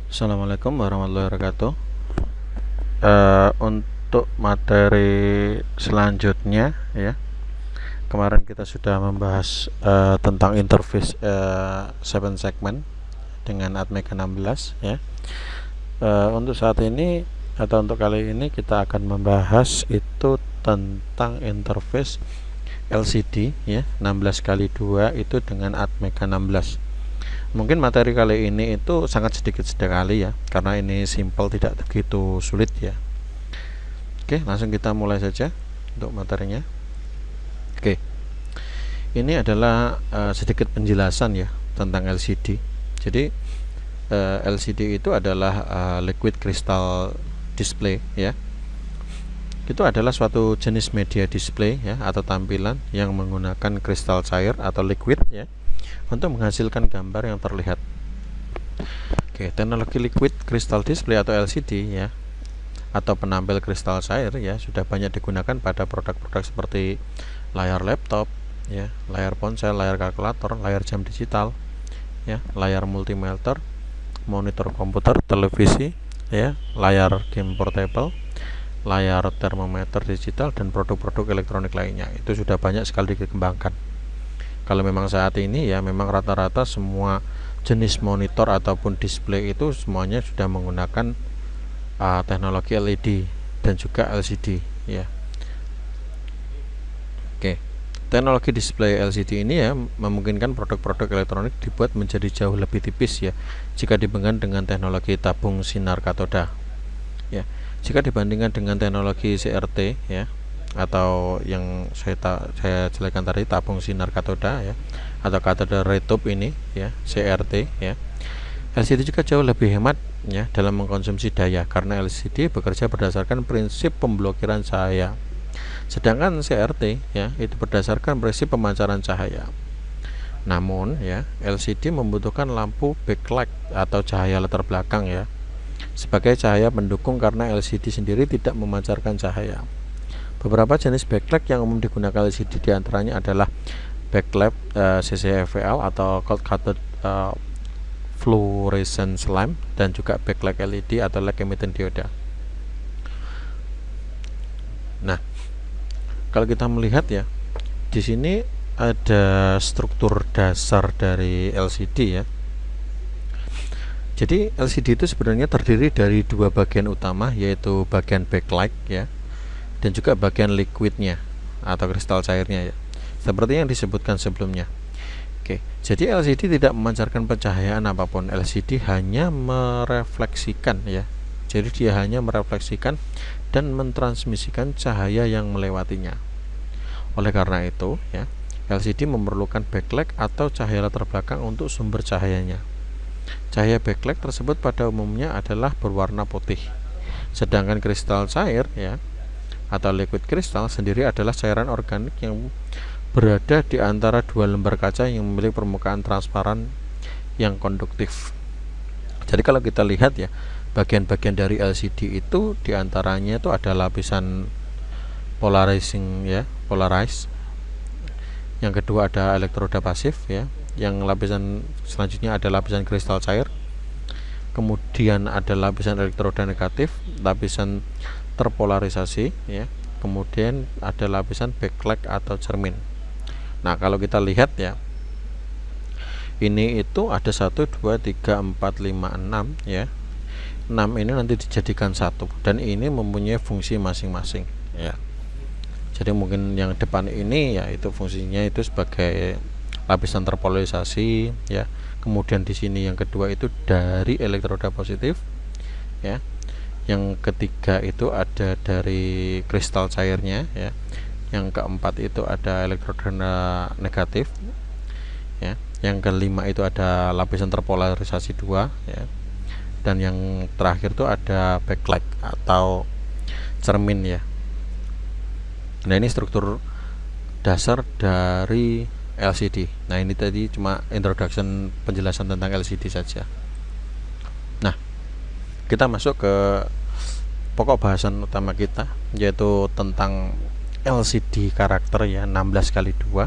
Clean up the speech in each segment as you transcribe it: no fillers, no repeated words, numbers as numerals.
Assalamualaikum warahmatullahi wabarakatuh. Untuk materi selanjutnya ya, kemarin kita sudah membahas tentang interface 7 segment dengan Atmega 16 ya. Untuk saat ini atau untuk kali ini kita akan membahas itu tentang interface LCD ya, 16x2 itu dengan Atmega 16. Mungkin materi kali ini itu sangat sedikit sekali ya, karena ini simple, tidak begitu sulit ya. Oke, langsung kita mulai saja untuk materinya. Oke, ini adalah sedikit penjelasan ya tentang LCD. Jadi LCD itu adalah liquid crystal display ya. Itu adalah suatu jenis media display ya, atau tampilan yang menggunakan kristal cair atau liquid ya untuk menghasilkan gambar yang terlihat. Oke, teknologi liquid crystal display atau LCD ya, atau penampil kristal cair ya, sudah banyak digunakan pada produk-produk seperti layar laptop ya, layar ponsel, layar kalkulator, layar jam digital ya, layar multimeter, monitor komputer, televisi ya, layar game portable, layar termometer digital, dan produk-produk elektronik lainnya. Itu sudah banyak sekali dikembangkan. Kalau memang saat ini ya, memang rata-rata semua jenis monitor ataupun display itu semuanya sudah menggunakan teknologi LED dan juga LCD ya. Oke, teknologi display LCD ini ya memungkinkan produk-produk elektronik dibuat menjadi jauh lebih tipis ya jika dibandingkan dengan teknologi tabung sinar katoda ya. Jika dibandingkan dengan teknologi CRT ya, atau yang saya jelaskan tadi, tabung sinar katoda ya, atau katoda ray tube ini ya, CRT ya, LCD juga jauh lebih hemat ya dalam mengkonsumsi daya karena LCD bekerja berdasarkan prinsip pemblokiran cahaya, sedangkan CRT ya itu berdasarkan prinsip pemancaran cahaya. Namun ya, LCD membutuhkan lampu backlight atau cahaya latar belakang ya sebagai cahaya pendukung karena LCD sendiri tidak memancarkan cahaya. Beberapa jenis backlight yang umum digunakan LCD diantaranya adalah backlight CCFVL atau cold cathode fluorescent lamp, dan juga backlight LED atau light emitting diode. Nah, kalau kita melihat ya, di sini ada struktur dasar dari LCD ya. Jadi LCD itu sebenarnya terdiri dari dua bagian utama, yaitu bagian backlight ya, dan juga bagian liquidnya atau kristal cairnya ya, seperti yang disebutkan sebelumnya. Oke, jadi LCD tidak memancarkan pencahayaan apapun. LCD hanya merefleksikan ya. Jadi dia hanya merefleksikan dan mentransmisikan cahaya yang melewatinya. Oleh karena itu ya, LCD memerlukan backlight atau cahaya latar belakang untuk sumber cahayanya. Cahaya backlight tersebut pada umumnya adalah berwarna putih. Sedangkan kristal cair ya, atau liquid kristal sendiri adalah cairan organik yang berada di antara dua lembar kaca yang memiliki permukaan transparan yang konduktif. Jadi kalau kita lihat ya, bagian-bagian dari LCD itu diantaranya itu ada lapisan polarizing ya, polarize. Yang kedua ada elektroda pasif ya. Yang lapisan selanjutnya ada lapisan kristal cair. Kemudian ada lapisan elektroda negatif, lapisan terpolarisasi ya, kemudian ada lapisan backlight atau cermin. Nah, kalau kita lihat ya, ini itu ada 1, 2, 3, 4, 5, 6 ya. 6 ini nanti dijadikan satu, dan ini mempunyai fungsi masing-masing ya. Jadi mungkin yang depan ini ya itu fungsinya itu sebagai lapisan terpolarisasi ya. Kemudian di sini yang kedua itu dari elektroda positif ya. Yang ketiga itu ada dari kristal cairnya ya. Yang keempat itu ada elektroda negatif ya. Yang kelima itu ada lapisan terpolarisasi 2 ya. Dan yang terakhir itu ada backlight atau cermin ya. Nah, ini struktur dasar dari LCD. Nah, ini tadi cuma introduction, penjelasan tentang LCD saja. Nah, kita masuk ke pokok bahasan utama kita, yaitu tentang LCD karakter ya, 16x2.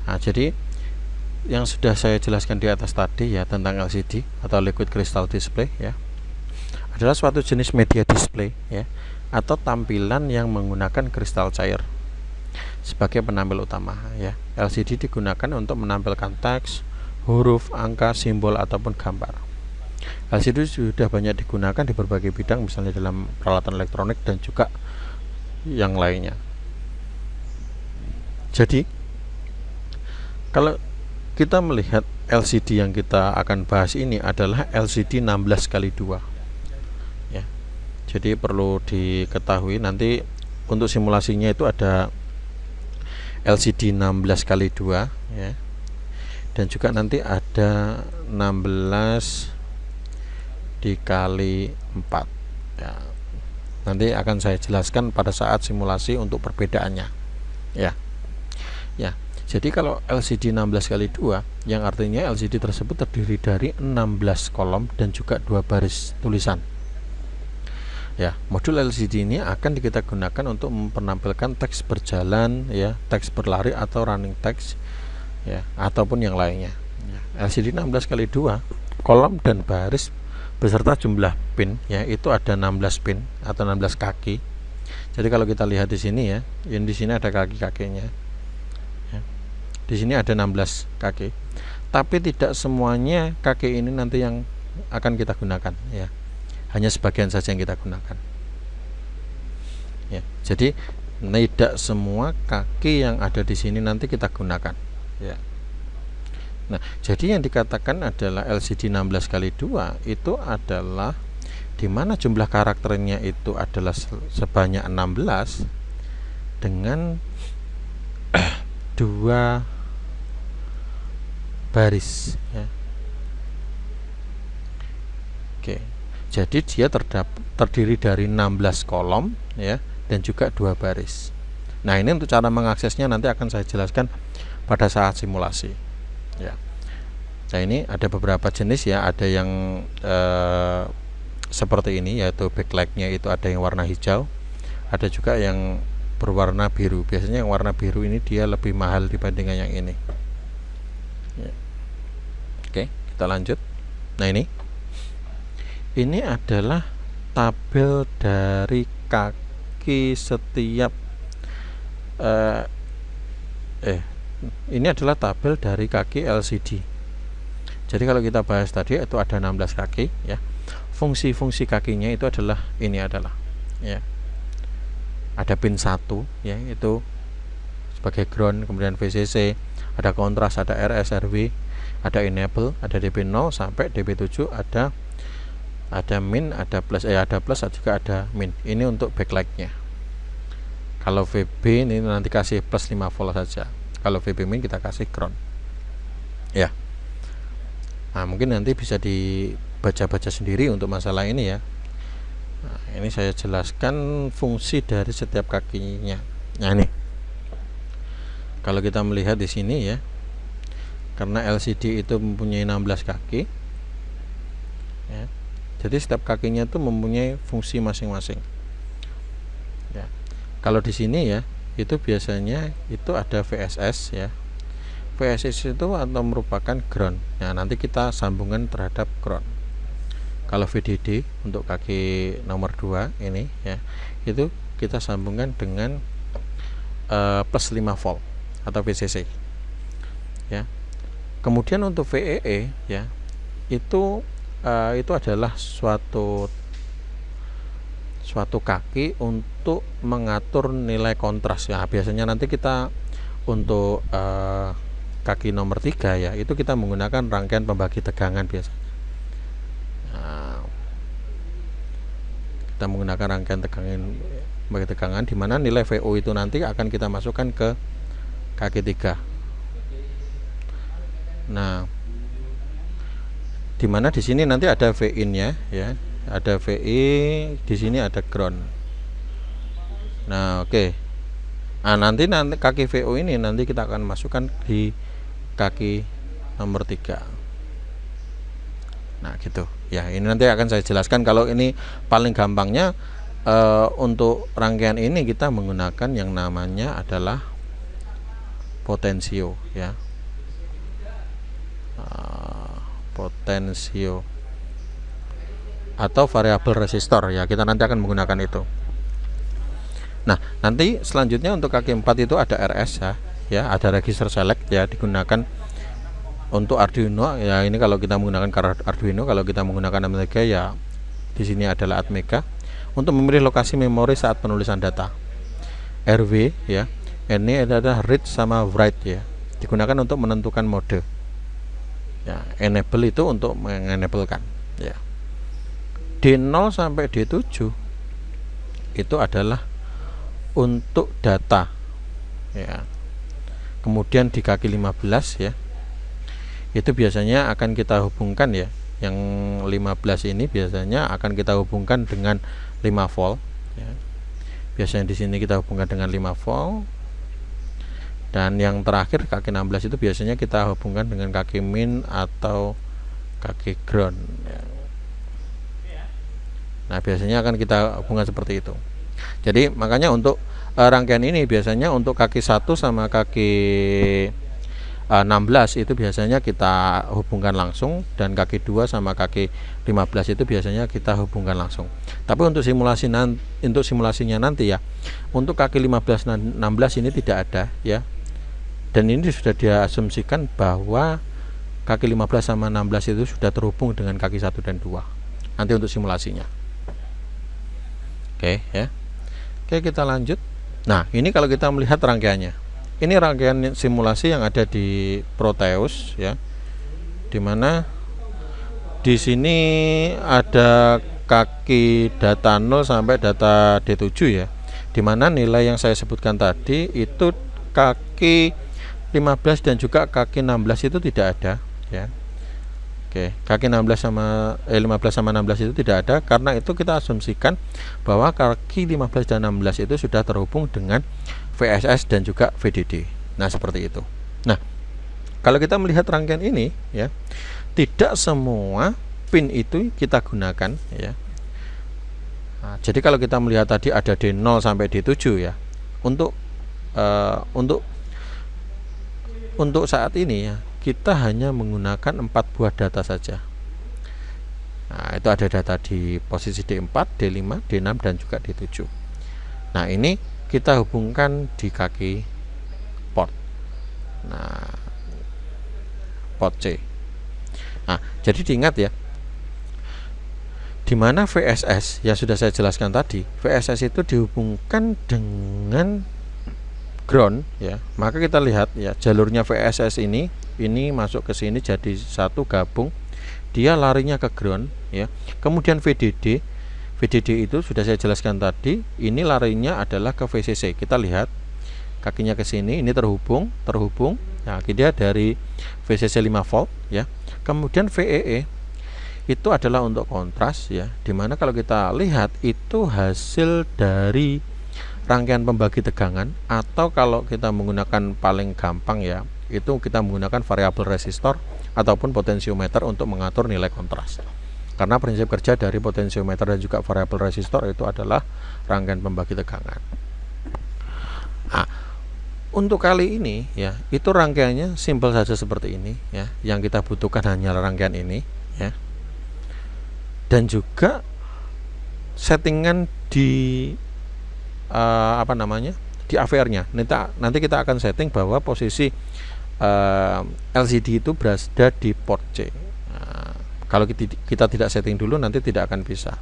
Nah, jadi yang sudah saya jelaskan di atas tadi ya tentang LCD atau liquid crystal display ya adalah suatu jenis media display ya atau tampilan yang menggunakan kristal cair sebagai penampil utama ya. LCD digunakan untuk menampilkan teks, huruf, angka, simbol ataupun gambar. LCD sudah banyak digunakan di berbagai bidang misalnya dalam peralatan elektronik dan juga yang lainnya. Jadi kalau kita melihat LCD yang kita akan bahas ini adalah LCD 16x2 ya. Jadi perlu diketahui nanti untuk simulasinya itu ada LCD 16x2 ya. Dan juga nanti ada 16 dikali 4 ya. Nanti akan saya jelaskan pada saat simulasi untuk perbedaannya ya. Ya. Jadi kalau LCD 16x2 yang artinya LCD tersebut terdiri dari 16 kolom dan juga 2 baris tulisan. Ya, modul LCD ini akan kita gunakan untuk menampilkan teks berjalan ya, teks berlari atau running text ya, ataupun yang lainnya. Ya, LCD 16x2 kolom dan baris beserta jumlah pin ya, itu ada 16 pin atau 16 kaki. Jadi kalau kita lihat di sini ya, yang di sini ada kaki-kakinya. Di sini ada 16 kaki, tapi tidak semuanya kaki ini nanti yang akan kita gunakan ya. Hanya sebagian saja yang kita gunakan. Ya, jadi tidak semua kaki yang ada di sini nanti kita gunakan ya. Nah, jadi yang dikatakan adalah LCD 16x2 itu adalah di mana jumlah karakternya itu adalah sebanyak 16 dengan 2 baris ya. Oke. Jadi dia terdiri dari 16 kolom ya dan juga 2 baris. Nah, ini untuk cara mengaksesnya nanti akan saya jelaskan pada saat simulasi ya. Nah, ini ada beberapa jenis ya, ada yang seperti ini yaitu backlightnya itu ada yang warna hijau, ada juga yang berwarna biru. Biasanya yang warna biru ini dia lebih mahal dibandingkan yang ini ya. Oke, kita lanjut. Nah, ini adalah tabel dari kaki setiap ini adalah tabel dari kaki LCD. Jadi kalau kita bahas tadi itu ada 16 kaki ya. Fungsi-fungsi kakinya itu adalah ya. Ada pin 1 ya, itu sebagai ground, kemudian VCC, ada kontras, ada RS, RW, ada enable, ada DB0 sampai DB7, ada min, ada plus, juga ada min. Ini untuk backlightnya. Kalau VB ini nanti kasih plus 5 volt saja. Kalau VB min kita kasih ground ya. Nah, mungkin nanti bisa dibaca-baca sendiri untuk masalah ini ya. Nah, ini saya jelaskan fungsi dari setiap kakinya. Nah, ini kalau kita melihat di sini ya, karena LCD itu mempunyai 16 kaki ya, jadi setiap kakinya itu mempunyai fungsi masing-masing ya. Kalau di sini ya, itu biasanya itu ada VSS ya. VSS itu atau merupakan ground. Nah, nanti kita sambungan terhadap ground. Kalau VDD untuk kaki nomor 2 ini ya, itu kita sambungkan dengan plus 5 volt atau VCC ya. Kemudian untuk VEE ya, itu adalah suatu kaki untuk mengatur nilai kontras ya. Biasanya nanti kita untuk kaki nomor 3 ya, itu kita menggunakan rangkaian pembagi tegangan biasanya. Nah, kita menggunakan rangkaian pembagi tegangan di mana nilai VO itu nanti akan kita masukkan ke kaki 3. Nah, di mana di sini nanti ada V-in-nya ya, ada VI, di sini ada ground. Nah, oke. Nah, nanti kaki VO ini nanti kita akan masukkan di kaki nomor 3. Nah, gitu. Ya, ini nanti akan saya jelaskan. Kalau ini paling gampangnya untuk rangkaian ini kita menggunakan yang namanya adalah potensio ya. potensio atau variabel resistor ya, kita nanti akan menggunakan itu. Nah, nanti selanjutnya untuk kaki 4 itu ada RS ya, ada register select ya, digunakan untuk Arduino ya. Ini kalau kita menggunakan Arduino, kalau kita menggunakan Atmega ya di sini adalah Atmega untuk memilih lokasi memori saat penulisan data. RW ya, ini adalah read sama write ya, digunakan untuk menentukan mode ya. Enable itu untuk mengenablekan ya. D0 sampai D7 itu adalah untuk data ya. Kemudian di kaki 15 ya, itu biasanya akan kita hubungkan ya, yang 15 ini biasanya akan kita hubungkan dengan 5 volt ya. Biasanya di sini kita hubungkan dengan 5 volt. Dan yang terakhir kaki 16 itu biasanya kita hubungkan dengan kaki min atau kaki ground ya. Nah, biasanya akan kita hubungkan seperti itu. Jadi makanya untuk rangkaian ini biasanya untuk kaki 1 sama kaki 16 itu biasanya kita hubungkan langsung, dan kaki 2 sama kaki 15 itu biasanya kita hubungkan langsung. Tapi untuk simulasinya nanti ya, untuk kaki 15 dan 16 ini tidak ada ya. Dan ini sudah diasumsikan bahwa kaki 15 sama 16 itu sudah terhubung dengan kaki 1 dan 2 nanti untuk simulasinya. Oke ya. Oke, kita lanjut. Nah, ini kalau kita melihat rangkaiannya, ini rangkaian simulasi yang ada di Proteus ya, dimana di sini ada kaki data 0 sampai data D7 ya, dimana nilai yang saya sebutkan tadi itu kaki 15 dan juga kaki 16 itu tidak ada ya. Oke, kaki 15 sama 16 itu tidak ada, karena itu kita asumsikan bahwa kaki 15 dan 16 itu sudah terhubung dengan VSS dan juga VDD. Nah, seperti itu. Nah, kalau kita melihat rangkaian ini ya, tidak semua pin itu kita gunakan ya. Nah, jadi kalau kita melihat tadi ada D0 sampai D7 ya. Untuk saat ini ya, kita hanya menggunakan 4 buah data saja. Nah, itu ada data di posisi D4, D5, D6 dan juga D7. Nah, ini kita hubungkan di kaki port. Nah, port C. Nah, jadi diingat ya, di mana VSS yang sudah saya jelaskan tadi, VSS itu dihubungkan dengan ground ya. Maka kita lihat ya, jalurnya VSS ini masuk ke sini jadi satu gabung, dia larinya ke ground ya. Kemudian VDD itu sudah saya jelaskan tadi, ini larinya adalah ke VCC. Kita lihat kakinya ke sini, ini terhubung. Nah, dia dari VCC 5 volt ya. Kemudian VEE itu adalah untuk kontras ya, dimana kalau kita lihat itu hasil dari rangkaian pembagi tegangan, atau kalau kita menggunakan paling gampang ya, itu kita menggunakan variabel resistor ataupun potensiometer untuk mengatur nilai kontras. Karena prinsip kerja dari potensiometer dan juga variabel resistor itu adalah rangkaian pembagi tegangan. Nah, untuk kali ini ya, itu rangkaiannya simpel saja seperti ini ya. Yang kita butuhkan hanya rangkaian ini ya. Dan juga settingan di di AVR-nya. Nanti kita akan setting bahwa posisi LCD itu berada di port C. Nah, kalau kita tidak setting dulu nanti tidak akan bisa.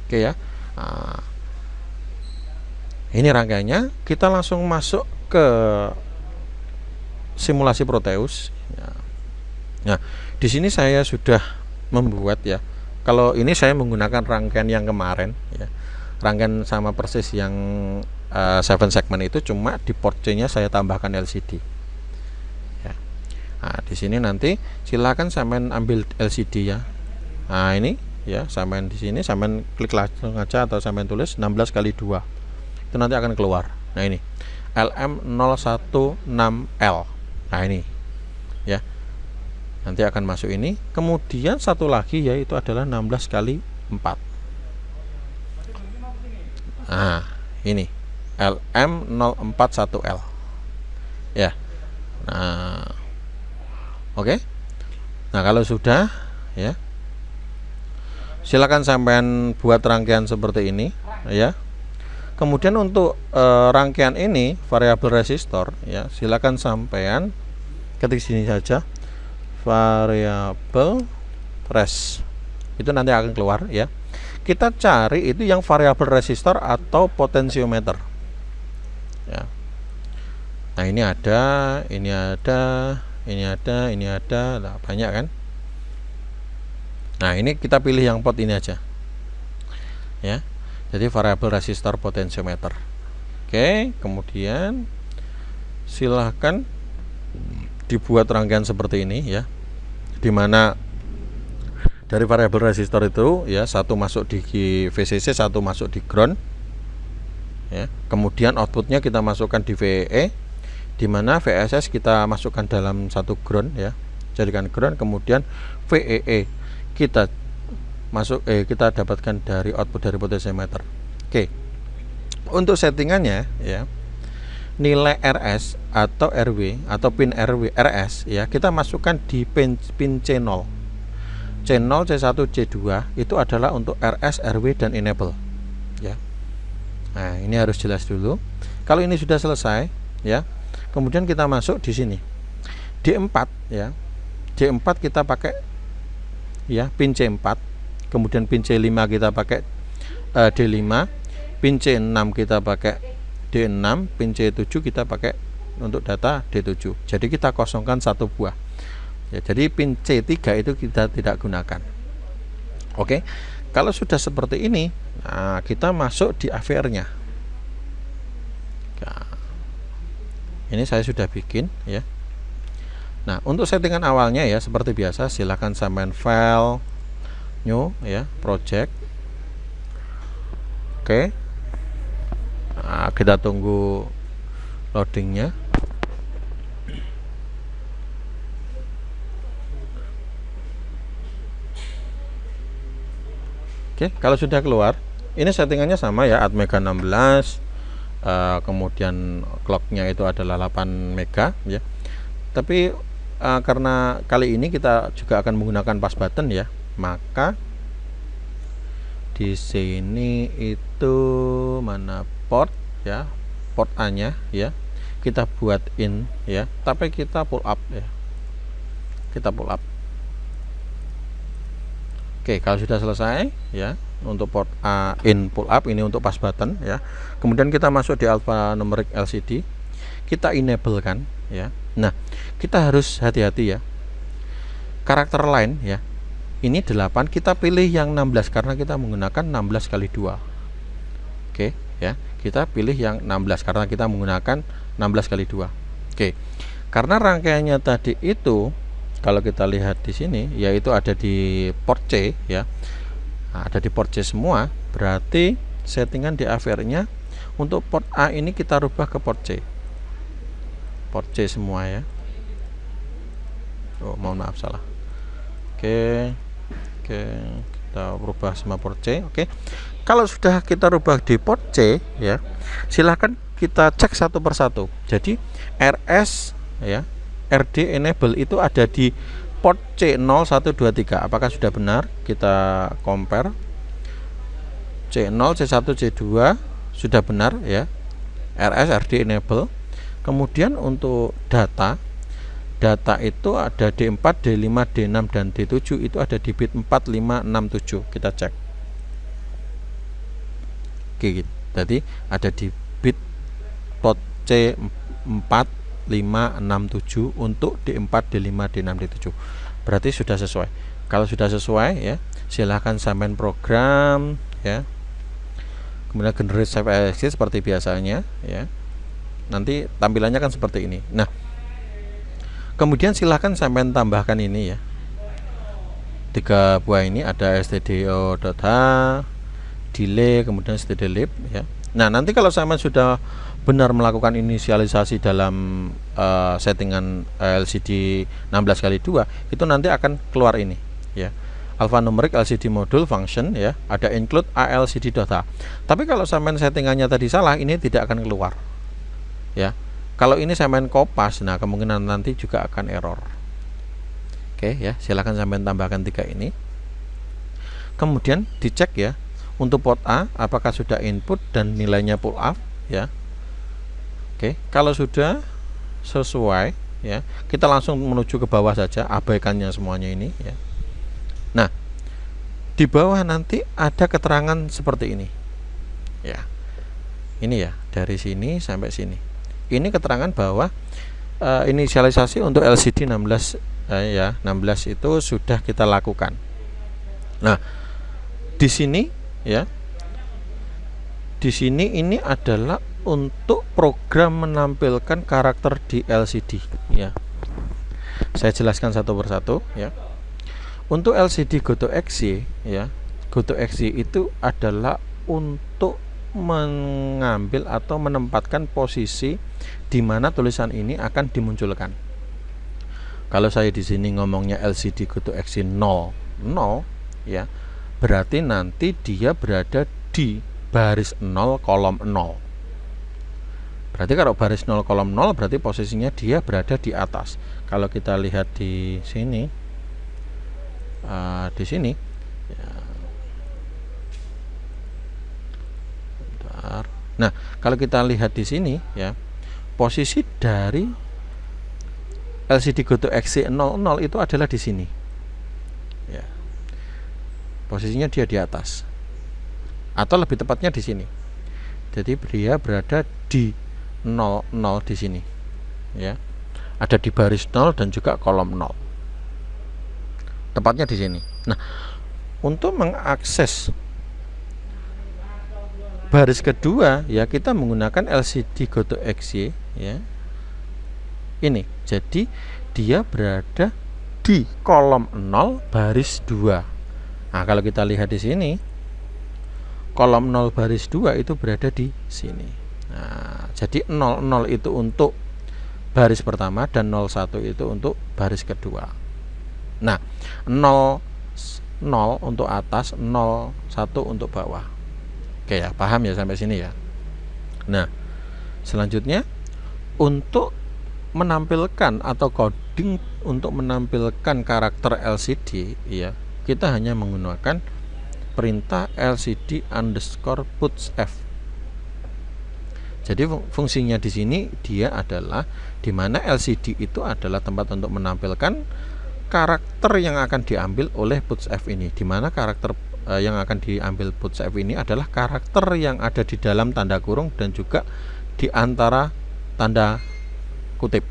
Oke ya. Nah, ini rangkaiannya. Kita langsung masuk ke simulasi Proteus. Nah, di sini saya sudah membuat ya. Kalau ini saya menggunakan rangkaian yang kemarin ya. Rangkaian sama persis yang 7 segmen itu, cuma di port C-nya saya tambahkan LCD. Nah, di sini nanti silakan sampean ambil LCD ya. Nah, ini ya, sampean di sini sampean klik langsung aja atau sampean tulis 16x2. Itu nanti akan keluar. Nah, ini LM016L. Nah, ini ya. Nanti akan masuk ini. Kemudian satu lagi yaitu adalah 16x4. Nah, ini LM041L. Ya. Nah, oke. Nah, kalau sudah ya, silakan sampean buat rangkaian seperti ini ya. Kemudian untuk rangkaian ini variabel resistor ya, silakan sampean ketik sini saja variabel res. Itu nanti akan keluar ya. Kita cari itu yang variabel resistor atau potensiometer. Ya. Nah, ini ada, ini ada, ini ada, ini ada, nah, banyak kan? Nah, ini kita pilih yang pot ini aja. Ya. Jadi variabel resistor potensiometer. Oke, kemudian silahkan dibuat rangkaian seperti ini ya. Dimana dari variabel resistor itu ya, satu masuk di VCC, satu masuk di ground. Ya, kemudian outputnya kita masukkan di VEE, di mana VSS kita masukkan dalam satu ground ya, jadikan ground. Kemudian VEE kita kita dapatkan dari output dari potensiometer. Oke, untuk settingannya ya, nilai RS atau RW atau pin RW RS ya, kita masukkan di pin C0, C0, C1, C2 itu adalah untuk RS, RW dan enable ya. Nah, ini harus jelas dulu. Kalau ini sudah selesai ya, kemudian kita masuk di sini D4 ya. D4 kita pakai ya pin C4, kemudian pin C5 kita pakai D5, pin C6 kita pakai D6, pin C7 kita pakai untuk data D7. Jadi kita kosongkan satu buah ya, jadi pin C3 itu kita tidak gunakan. Oke, kalau sudah seperti ini, nah, kita masuk di AVR nya. Nah, ini saya sudah bikin ya. Nah, untuk settingan awalnya ya, seperti biasa silahkan sampean file new ya, project. Oke, nah, kita tunggu loadingnya. Oke, kalau sudah keluar, ini settingannya sama ya, Atmega 16, kemudian clocknya itu adalah 8 mega ya. Tapi karena kali ini kita juga akan menggunakan pass button ya, maka di sini itu mana port ya, port A nya ya, kita buat in ya, tapi kita pull up ya, kita pull up. Oke, kalau sudah selesai ya, untuk port A in pull up ini untuk pass button ya. Kemudian kita masuk di alphanumeric LCD, kita enable kan ya. Nah, kita harus hati-hati ya, karakter line ya, ini 8, kita pilih yang 16 karena kita menggunakan 16 kali 2. Oke ya, kita pilih yang 16 karena kita menggunakan 16 kali 2. Oke, karena rangkaiannya tadi itu kalau kita lihat di sini yaitu ada di port C ya, nah, ada di port C semua, berarti settingan di AVR nya untuk port A ini kita rubah ke port C, port C semua ya. Oh, mohon maaf salah. Oke, kita rubah semua port C. Oke, kalau sudah kita rubah di port C ya, silahkan kita cek satu persatu. Jadi RS ya, RD enable itu ada di port C0123, apakah sudah benar? Kita compare C0, C1, C2 sudah benar ya, RS, RD enable. Kemudian untuk data itu ada D4, D5, D6 dan D7 itu ada di bit 4, 5, 6, 7. Kita cek. Oke, gitu. Jadi ada di bit port C4, 5, 6, 7 untuk D4, D5, D6, D7. Berarti sudah sesuai. Kalau sudah sesuai ya, silahkan sampean program ya. Kemudian generate save exit seperti biasanya ya. Nanti tampilannya kan seperti ini. Nah, kemudian silahkan sampean tambahkan ini ya, 3 buah ini, ada stdio.h, delay, kemudian stdlib ya. Nah, nanti kalau sampean sudah benar melakukan inisialisasi dalam settingan LCD 16x2, itu nanti akan keluar ini ya, alphanumeric LCD module function ya, ada include alcd.h. Tapi kalau sampean settingannya tadi salah, ini tidak akan keluar ya. Kalau ini sampean kopas, nah kemungkinan nanti juga akan error. Oke ya, silakan sampai tambahkan 3 ini. Kemudian dicek ya untuk port A apakah sudah input dan nilainya pull up ya. Oke, kalau sudah sesuai ya, kita langsung menuju ke bawah saja, abaikannya semuanya ini ya. Nah, di bawah nanti ada keterangan seperti ini ya. Ini ya, dari sini sampai sini. Ini keterangan bahwa inisialisasi untuk LCD 16 ya, 16 itu sudah kita lakukan. Nah, di sini ya, di sini ini adalah untuk program menampilkan karakter di LCD ya. Saya jelaskan satu persatu ya. Untuk LCD GoToExe ya, GoToExe itu adalah untuk mengambil atau menempatkan posisi di mana tulisan ini akan dimunculkan. Kalau saya di sini ngomongnya LCD GoToExe 00 ya, berarti nanti dia berada di baris 0 kolom 0. Berarti kalau baris 0 kolom 0 berarti posisinya dia berada di atas. Kalau kita lihat di sini, ya. Bentar. Nah, kalau kita lihat di sini ya, posisi dari LCD GoToExe 00 itu adalah di sini. Ya. Posisinya dia di atas. Atau lebih tepatnya di sini. Jadi dia berada di 00 di sini. Ya. Ada di baris 0 dan juga kolom 0. Tepatnya di sini. Nah, untuk mengakses baris kedua ya, kita menggunakan LCD GoToExe ya. Ini. Jadi dia berada di kolom 0 baris 2. Nah, kalau kita lihat di sini, kolom 0 baris 2 itu berada di sini. Nah, jadi 00 itu untuk baris pertama dan 01 itu untuk baris kedua. Nah, 00 untuk atas, 01 untuk bawah. Oke ya, paham ya sampai sini ya. Nah, selanjutnya untuk menampilkan atau coding untuk menampilkan karakter LCD ya, kita hanya menggunakan perintah LCD_puts_f. Jadi fungsinya di sini dia adalah di mana LCD itu adalah tempat untuk menampilkan karakter yang akan diambil oleh puts_f ini. Di mana karakter yang akan diambil puts_f ini adalah karakter yang ada di dalam tanda kurung dan juga di antara tanda kutip.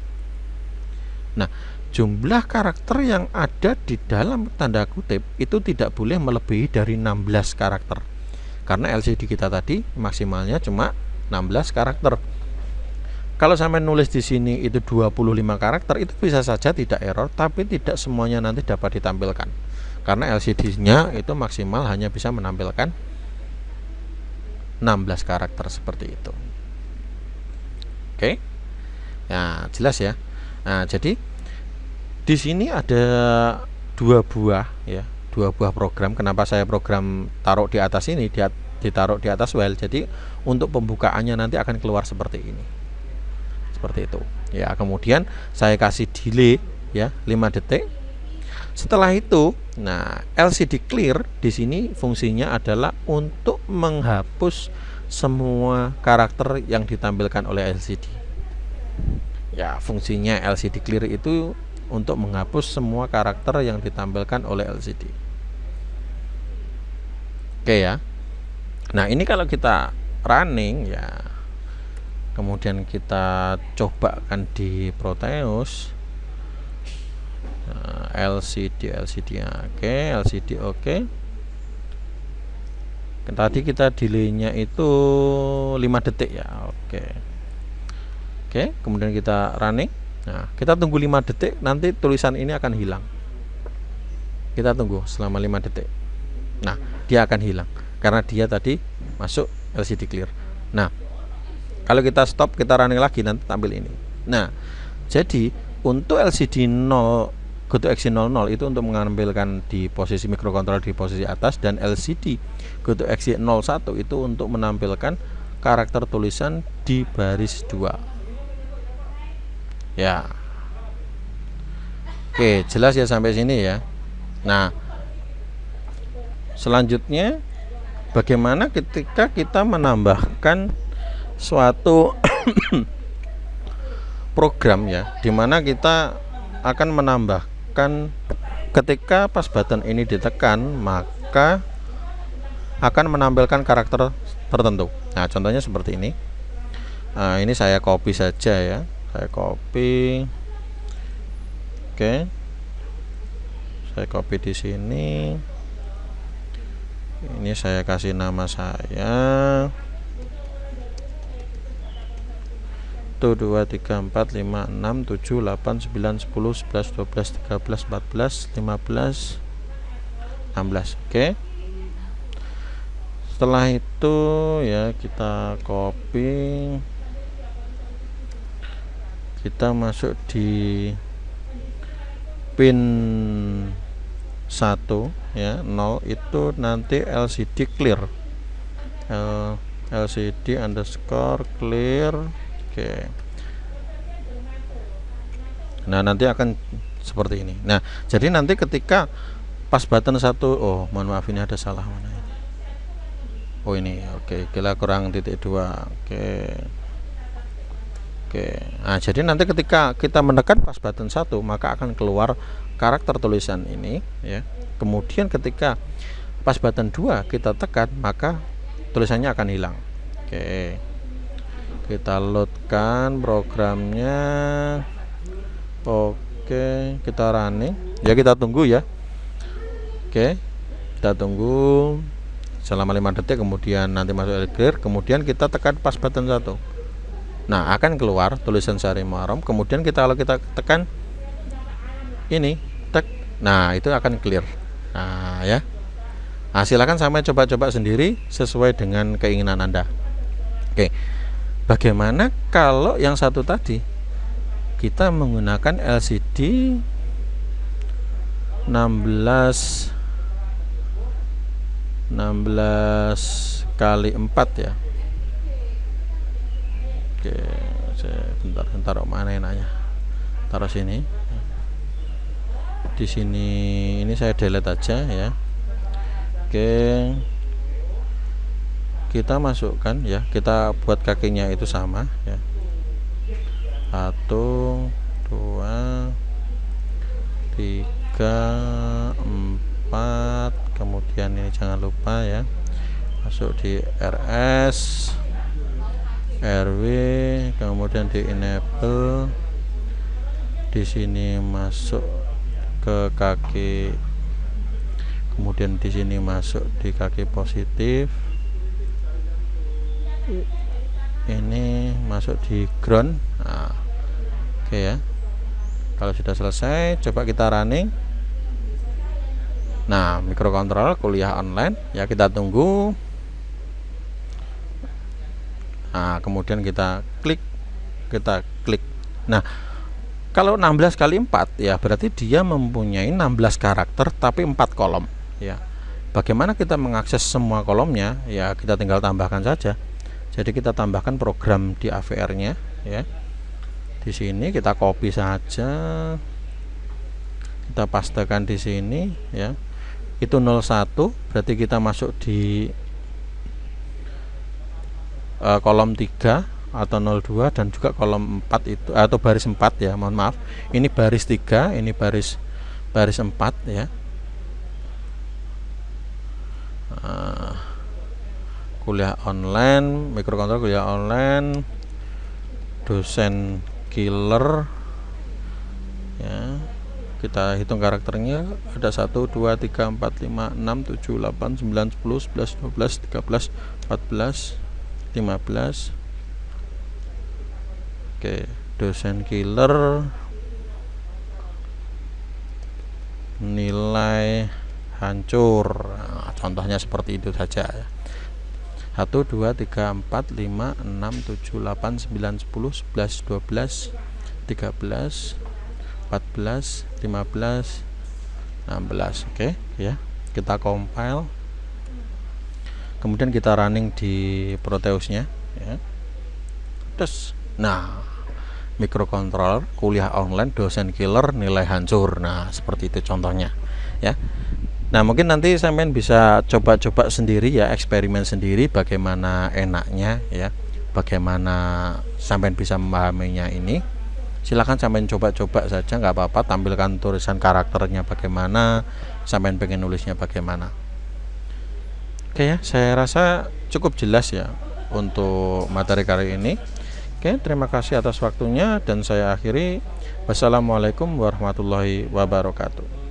Nah, jumlah karakter yang ada di dalam tanda kutip itu tidak boleh melebihi dari 16 karakter. Karena LCD kita tadi maksimalnya cuma 16 karakter. Kalau sampai nulis di sini itu 25 karakter, itu bisa saja tidak error, tapi tidak semuanya nanti dapat ditampilkan. Karena LCD-nya itu maksimal hanya bisa menampilkan 16 karakter seperti itu. Oke. Nah, jelas ya. Nah, jadi di sini ada dua buah program. Kenapa saya program taruh di atas ini, ditaruh di atas well. Jadi untuk pembukaannya nanti akan keluar seperti ini. Seperti itu. Ya, kemudian saya kasih delay ya 5 detik. Setelah itu, nah LCD clear di sini fungsinya adalah untuk menghapus semua karakter yang ditampilkan oleh LCD. Ya, fungsinya LCD clear itu untuk menghapus semua karakter yang ditampilkan oleh LCD. Oke ya. Nah, ini kalau kita running ya, kemudian kita cobakan di Proteus. Nah, LCD oke. Tadi kita delaynya itu 5 detik ya. Oke, kemudian kita running. Nah, kita tunggu 5 detik, nanti tulisan ini akan hilang. Kita tunggu selama 5 detik. Nah, dia akan hilang karena dia tadi masuk LCD clear. Nah, kalau kita stop, kita running lagi, nanti tampil ini. Nah, jadi untuk LCD 0 GoToExe 00 itu untuk mengambilkan di posisi microcontroller di posisi atas, dan LCD GoToExe 01 itu untuk menampilkan karakter tulisan di baris 2. Ya. Oke, jelas ya sampai sini ya. Nah, selanjutnya bagaimana ketika kita menambahkan suatu program ya, dimana kita akan menambahkan ketika pas button ini ditekan maka akan menampilkan karakter tertentu. Nah, contohnya seperti ini. Nah, ini saya copy saja ya. Saya copy. Oke. Saya copy di sini. Ini saya kasih nama saya 1 2 3 4 5 6 7 8 9 10 11 12 13 14 15 16. Oke. Setelah itu ya kita copy, kita masuk di pin 1 ya, 0 itu nanti LCD clear, LCD underscore clear. Oke. Nah, nanti akan seperti ini. Nah, jadi nanti ketika pas button 1, oh mohon maaf ini ada salah mana ini. Oh ini, oke, kira kurang titik 2. Oke. Nah, jadi nanti ketika kita menekan pas button 1 maka akan keluar karakter tulisan ini ya. Kemudian ketika pas button 2 kita tekan maka tulisannya akan hilang. Oke. Kita loadkan programnya. Oke, kita running. Ya, kita tunggu ya. Oke. Kita tunggu selama 5 detik, kemudian nanti masuk clear, kemudian kita tekan pas button 1. Nah, akan keluar tulisan Syahri Muharram. Kemudian kalau kita tekan ini, nah itu akan clear. Nah ya. Nah, silakan sampai coba-coba sendiri sesuai dengan keinginan Anda. Oke. Bagaimana kalau yang satu tadi kita menggunakan LCD 16 kali 4 ya. Oke, bentar mana enaknya. Taruh sini. Di sini ini saya delete aja ya. Oke. Kita masukkan ya, kita buat kakinya itu sama ya. 1 2 3 4, kemudian ini jangan lupa ya, masuk di RS RW, kemudian di enable, di sini masuk ke kaki, kemudian di sini masuk di kaki positif, ini masuk di ground. Nah, oke ya. Kalau sudah selesai, coba kita running. Nah, microcontroller kuliah online ya, kita tunggu. Nah, kemudian kita klik. Nah, kalau 16 kali 4 ya berarti dia mempunyai 16 karakter tapi 4 kolom ya. Bagaimana kita mengakses semua kolomnya? Ya, kita tinggal tambahkan saja. Jadi kita tambahkan program di AVR-nya ya. Di sini kita copy saja. Kita pastekan di sini ya. Itu 01, berarti kita masuk di kolom 3 atau 02 dan juga kolom 4 itu atau baris 4 ya, mohon maaf. Ini baris 3, ini baris 4 ya. Kuliah online, microcontroller kuliah online, dosen killer ya. Kita hitung karakternya ada 1 2 3 4 5 6 7 8 9 10 11 12 13 14 15. Oke, dosen killer, nilai hancur. Nah, contohnya seperti itu saja ya. 1 2 3 4 5 6 7 8 9 10 11 12 13 14 15 16. Oke ya, kita compile, kemudian kita running di Proteusnya ya. Terus nah mikrokontroler, kuliah online, dosen killer, nilai hancur. Nah, seperti itu contohnya ya. Nah, mungkin nanti sampean bisa coba-coba sendiri ya, eksperimen sendiri bagaimana enaknya ya, bagaimana sampean bisa memahaminya ini. Silakan sampean coba-coba saja, nggak apa-apa, tampilkan tulisan karakternya bagaimana, sampean pengen nulisnya bagaimana. Oke ya, saya rasa cukup jelas ya untuk materi kali ini. Oke, terima kasih atas waktunya dan saya akhiri. Wassalamualaikum warahmatullahi wabarakatuh.